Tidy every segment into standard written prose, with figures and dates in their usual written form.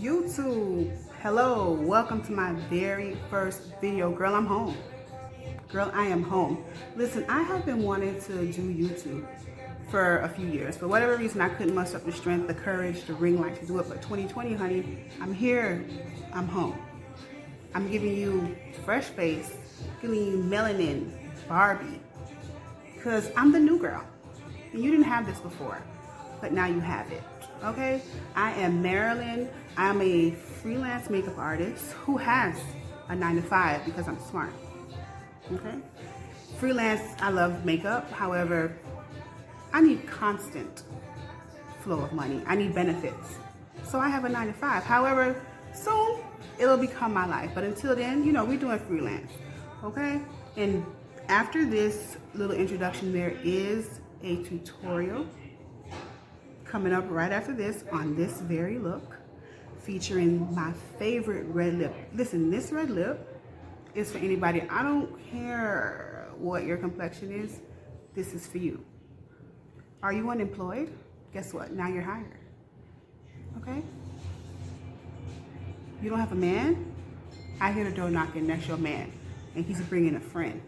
YouTube, hello, welcome to my very first video. Girl, I'm home. Girl, I am home. Listen, I have been wanting to do YouTube for a few years. For whatever reason, I couldn't muster up the strength, the courage, the ring light to do it. But 2020, honey, I'm here. I'm home. I'm giving you fresh face, giving you melanin, Barbie, because I'm the new girl. And you didn't have this before, but now you have it, okay? I am Marilyn. I'm a freelance makeup artist who has a 9 to 5 because I'm smart, okay? Freelance, I love makeup. However, I need constant flow of money. I need benefits. So I have a 9 to 5. However, soon it'll become my life. But until then, you know, we're doing freelance, okay? And after this little introduction, there is a tutorial coming up right after this on this very look, featuring my favorite red lip. Listen, this red lip is for anybody. I don't care what your complexion is. This is for you. Are you unemployed? Guess what? Now you're hired. Okay? You don't have a man? I hear the door knocking. That's your man. And he's bringing a friend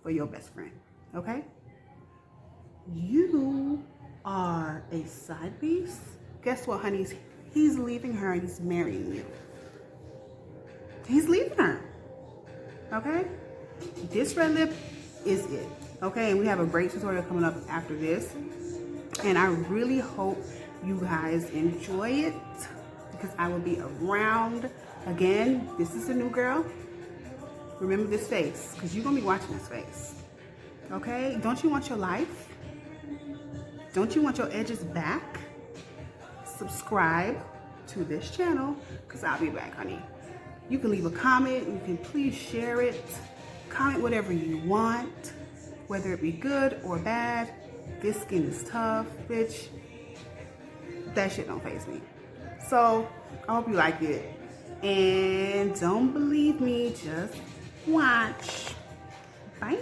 for your best friend. Okay? You are a side piece. Guess what, honey? He's leaving her and he's marrying you. He's leaving her. Okay? This red lip is it. Okay? And we have a great tutorial coming up after this. And I really hope you guys enjoy it because I will be around. Again, this is a new girl. Remember this face because you're going to be watching this face. Okay? Don't you want your life? Don't you want your edges back? Subscribe to this channel because I'll be back, honey. You can leave a comment. You can please share it. Comment whatever you want, whether it be good or bad. This skin is tough, bitch. That shit don't faze me. So I hope you like it. And don't believe me, just watch. Bye.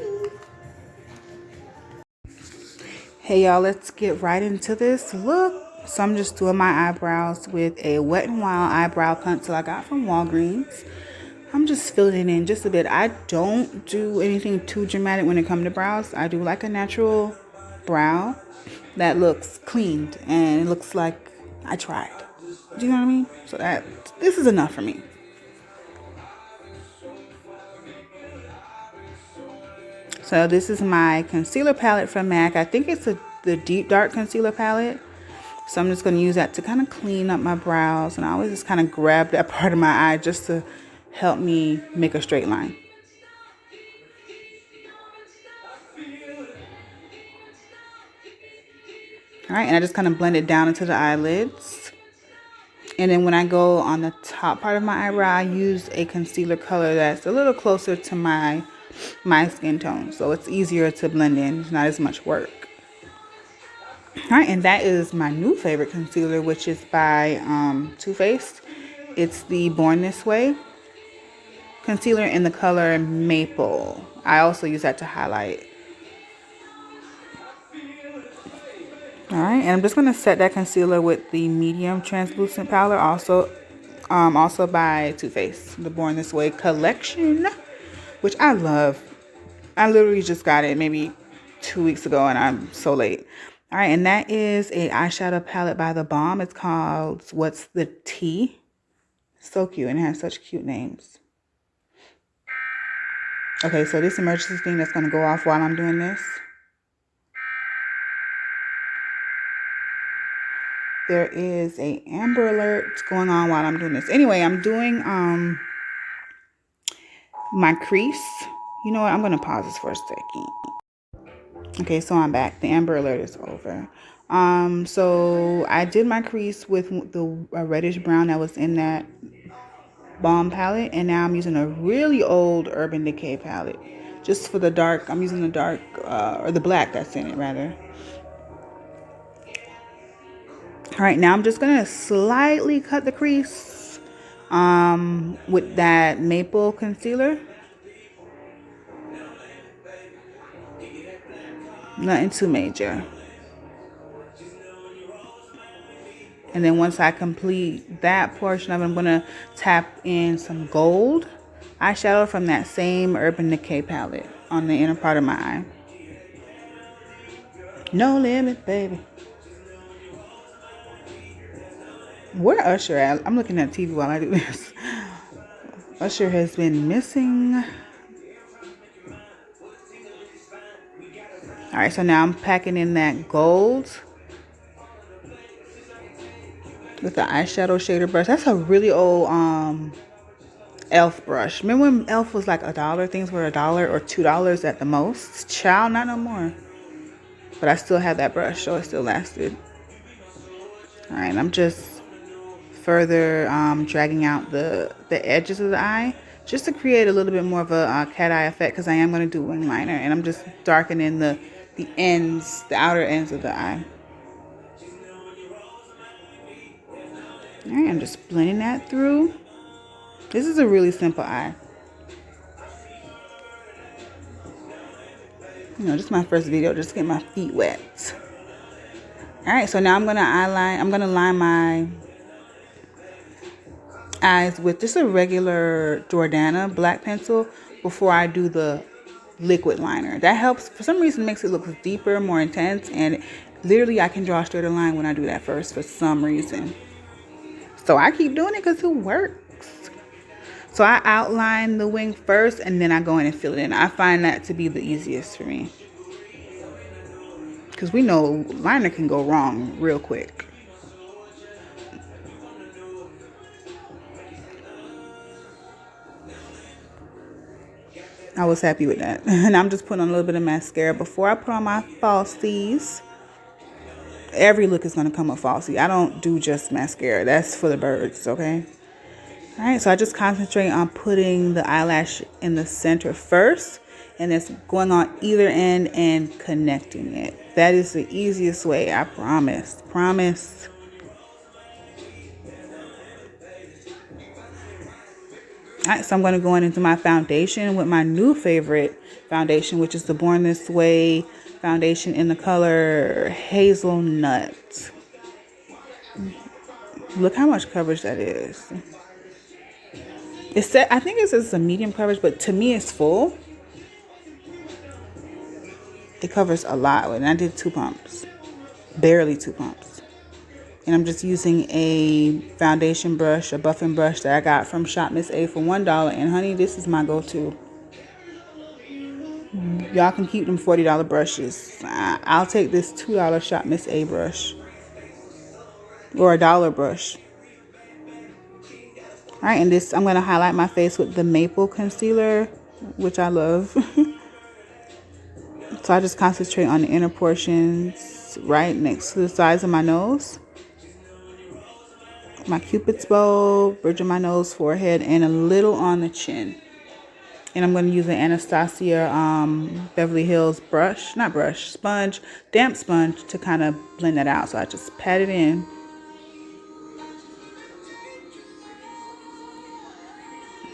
Hey y'all, let's get right into this look. So I'm just doing my eyebrows with a Wet n Wild eyebrow pencil I got from Walgreens. I'm just filling it in just a bit. I don't do anything too dramatic when it comes to brows. I do like a natural brow that looks cleaned and it looks like I tried. Do you know what I mean? So this is enough for me. So this is my concealer palette from MAC. I think it's the deep dark concealer palette. So I'm just going to use that to kind of clean up my brows. And I always just kind of grab that part of my eye just to help me make a straight line. All right, and I just kind of blend it down into the eyelids. And then when I go on the top part of my eyebrow, I use a concealer color that's a little closer to my skin tone. So it's easier to blend in. It's not as much work. All right, and that is my new favorite concealer, which is by Too Faced. It's the Born This Way concealer in the color Maple. I also use that to highlight. All right, and I'm just going to set that concealer with the medium translucent powder, also by Too Faced, the Born This Way collection, which I love. I literally just got it maybe 2 weeks ago, and I'm so late. All right, and that is a eyeshadow palette by The Balm. It's called What's the Tea? So cute, and it has such cute names. Okay, so this emergency thing that's going to go off while I'm doing this. There is a Amber Alert going on while I'm doing this. Anyway, I'm doing my crease. You know what? I'm going to pause this for a second. Okay, so I'm back. The Amber Alert is over. So I did my crease with the reddish brown that was in that Balm palette, and now I'm using a really old Urban Decay palette just for the dark. I'm using the dark or the black that's in it rather. All right, now I'm just gonna slightly cut the crease with that Maple concealer. Nothing too major. And then once I complete that portion of it, I'm going to tap in some gold eyeshadow from that same Urban Decay palette on the inner part of my eye. No limit, baby. Where Usher at? I'm looking at TV while I do this. Usher has been missing. Alright, so now I'm packing in that gold with the eyeshadow shader brush. That's a really old e.l.f. brush. Remember when e.l.f. was like $1? Things were $1 or $2 at the most. Child, not no more. But I still have that brush, so it still lasted. Alright, I'm just further dragging out the edges of the eye, just to create a little bit more of a cat eye effect, because I am going to do wing liner, and I'm just darkening the ends, the outer ends of the eye. Alright, I'm just blending that through. This is a really simple eye. You know, just my first video, just get my feet wet. Alright, so now I'm gonna line my eyes with just a regular Jordana black pencil before I do the liquid liner. That helps, for some reason, makes it look deeper, more intense, and literally I can draw a straighter line when I do that first for some reason. So I keep doing it because it works. So I outline the wing first and then I go in and fill it in. I find that to be the easiest for me, because we know liner can go wrong real quick. I was happy with that. And I'm just putting on a little bit of mascara before I put on my falsies. Every look is going to come with falsies. I don't do just mascara. That's for the birds, okay? All right, so I just concentrate on putting the eyelash in the center first, and it's going on either end and connecting it. That is the easiest way, I promise. Promise. All right, so I'm going to go into my foundation with my new favorite foundation, which is the Born This Way foundation in the color Hazelnut. Look how much coverage that is. I think it says it's a medium coverage, but to me it's full. It covers a lot, and I did 2 pumps. Barely 2 pumps. And I'm just using a foundation brush, a buffing brush that I got from Shop Miss A for $1. And honey, this is my go-to. Y'all can keep them $40 brushes. I'll take this $2 Shop Miss A brush. Or a $1 brush. Alright, and this, I'm going to highlight my face with the Maple Concealer, which I love. So I just concentrate on the inner portions right next to the sides of my nose. My Cupid's bow, bridge of my nose, forehead, and a little on the chin. And I'm going to use an Anastasia Beverly Hills brush, not brush, sponge, damp sponge to kind of blend that out. So I just pat it in.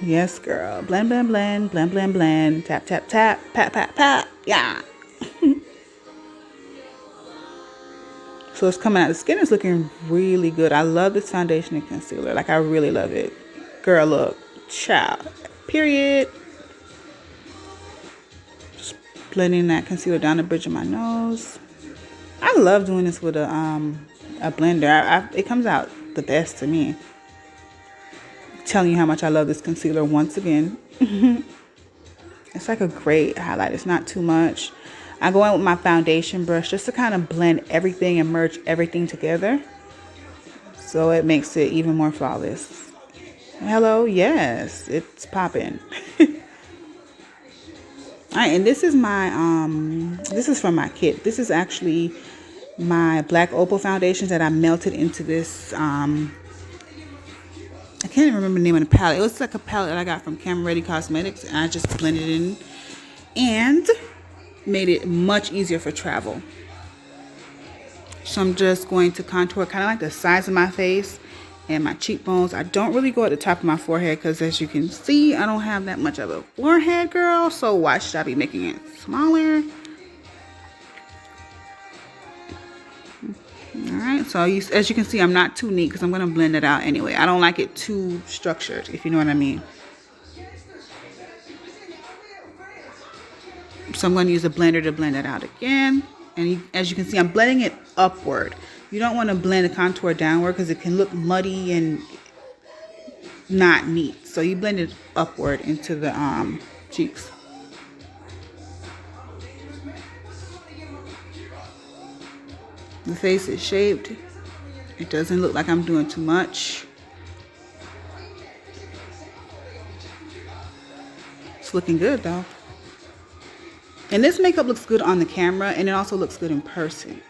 Yes, girl. Blend, blend, blend, blend, blend, blend. Tap, tap, tap, pat, pat, pat. Yeah. So it's coming out. The skin is looking really good. I love this foundation and concealer. Like, I really love it. Girl, look. Child. Period. Just blending that concealer down the bridge of my nose. I love doing this with a blender. It comes out the best to me. Telling you how much I love this concealer once again. It's like a great highlight. It's not too much. I go in with my foundation brush just to kind of blend everything and merge everything together, so it makes it even more flawless. Hello, yes, it's popping. All right, and this is my this is from my kit. This is actually my Black Opal foundations that I melted into this I can't even remember the name of the palette. It was like a palette that I got from Camera Ready Cosmetics, and I just blended it in and made it much easier for travel. So I'm just going to contour kind of like the sides of my face and my cheekbones. I don't really go at the top of my forehead because, as you can see, I don't have that much of a forehead, girl. So why should I be making it smaller? Alright, so as you can see, I'm not too neat because I'm going to blend it out anyway. I don't like it too structured, if you know what I mean. So I'm going to use a blender to blend it out again. And as you can see, I'm blending it upward. You don't want to blend the contour downward because it can look muddy and not neat. So you blend it upward into the cheeks. The face is shaped. It doesn't look like I'm doing too much. It's looking good though. And this makeup looks good on the camera, and it also looks good in person.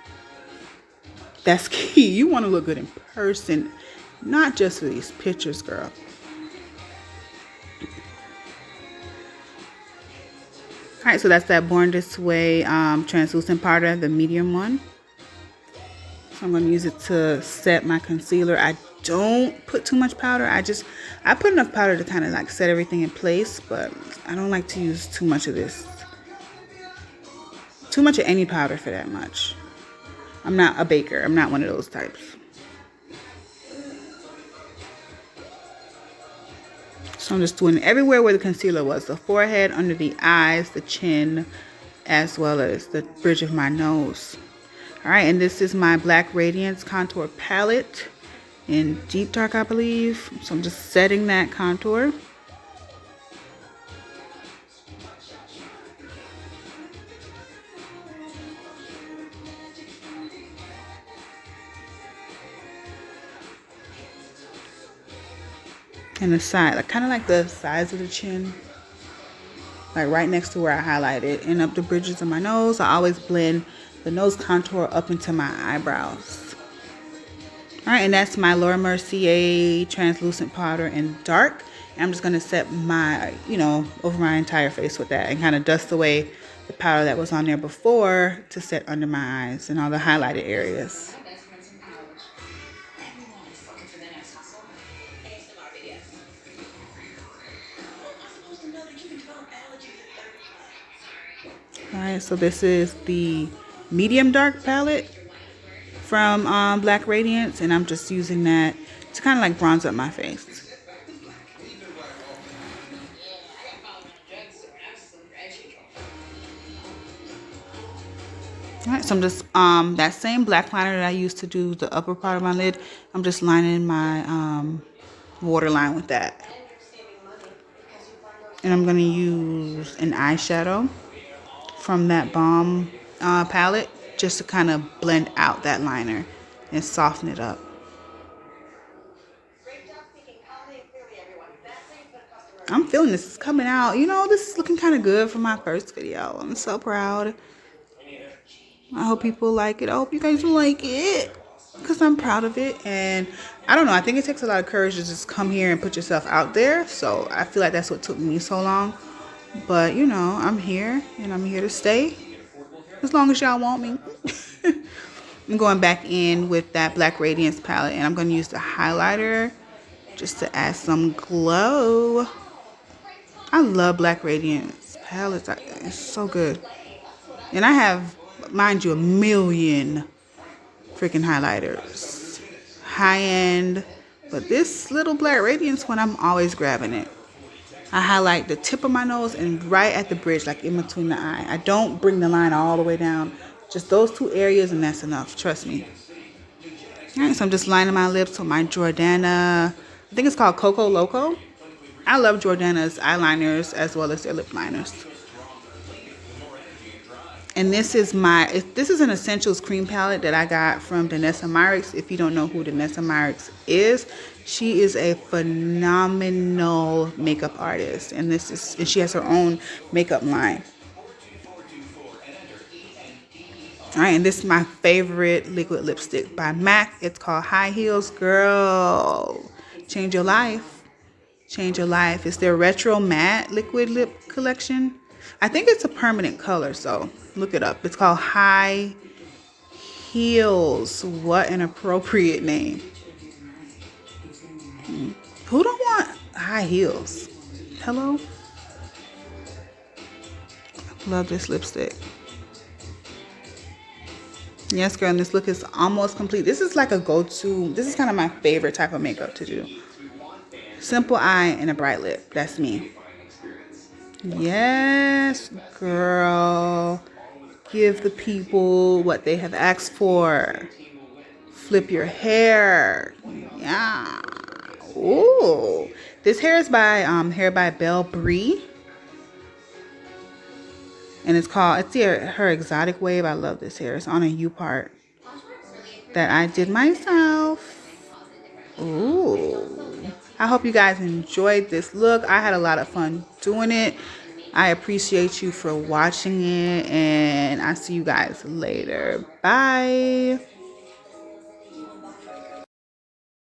That's key. You want to look good in person, not just for these pictures, girl. Alright, so that's that Born This Way translucent powder, the medium one. So I'm going to use it to set my concealer. I don't put too much powder. I put enough powder to kind of like set everything in place, but I don't like to use too much of this. Too much of any powder for that much. I'm not a baker. I'm not one of those types. So I'm just doing it everywhere where the concealer was. The forehead, under the eyes, the chin, as well as the bridge of my nose. Alright, and this is my Black Radiance Contour Palette in Deep Dark, I believe. So I'm just setting that contour. And the side, like kind of like the sides of the chin, like right next to where I highlighted, and up the bridges of my nose. I always blend the nose contour up into my eyebrows. All right, and that's my Laura Mercier translucent powder in dark. And I'm just gonna set my, over my entire face with that and kind of dust away the powder that was on there before to set under my eyes and all the highlighted areas. Alright, so this is the medium dark palette from Black Radiance, and I'm just using that to kind of like bronze up my face. Alright, so I'm just, that same black liner that I used to do the upper part of my lid, I'm just lining my waterline with that. And I'm going to use an eyeshadow from that Balm palette just to kind of blend out that liner and soften it up. I'm feeling this is coming out. This is looking kind of good for my first video. I'm so proud. I hope people like it. I hope you guys like it because I'm proud of it. And I don't know, I think it takes a lot of courage to just come here and put yourself out there. So I feel like that's what took me so long. But I'm here and I'm here to stay as long as y'all want me. I'm going back in with that Black Radiance palette, and I'm going to use the highlighter just to add some glow. I love Black Radiance palettes. It's so good. And I have, mind you, a million freaking highlighters. High end. But this little Black Radiance one, I'm always grabbing it. I highlight the tip of my nose and right at the bridge, like in between the eye. I don't bring the line all the way down. Just those two areas, and that's enough. Trust me. All right, so I'm just lining my lips with my Jordana. I think it's called Coco Loco. I love Jordana's eyeliners as well as their lip liners. And this is an Essentials cream palette that I got from Danessa Myricks. If you don't know who Danessa Myricks is, she is a phenomenal makeup artist, and she has her own makeup line. All right, and this is my favorite liquid lipstick by MAC. It's called High Heels. Girl, change your life. Change your life. It's their retro matte liquid lip collection. I think it's a permanent color, so look it up. It's called High Heels. What an appropriate name. Who don't want high heels? Hello? Love this lipstick. Yes, girl, and this look is almost complete. This is like a go-to. This is kind of my favorite type of makeup to do. Simple eye and a bright lip. That's me. Yes, girl. Give the people what they have asked for. Flip your hair. Yeah. Ooh. This hair is by Hair by Belle Brie. And it's her exotic wave. I love this hair. It's on a U part that I did myself. Ooh. I hope you guys enjoyed this look. I had a lot of fun doing it. I appreciate you for watching it, and I'll see you guys later. Bye.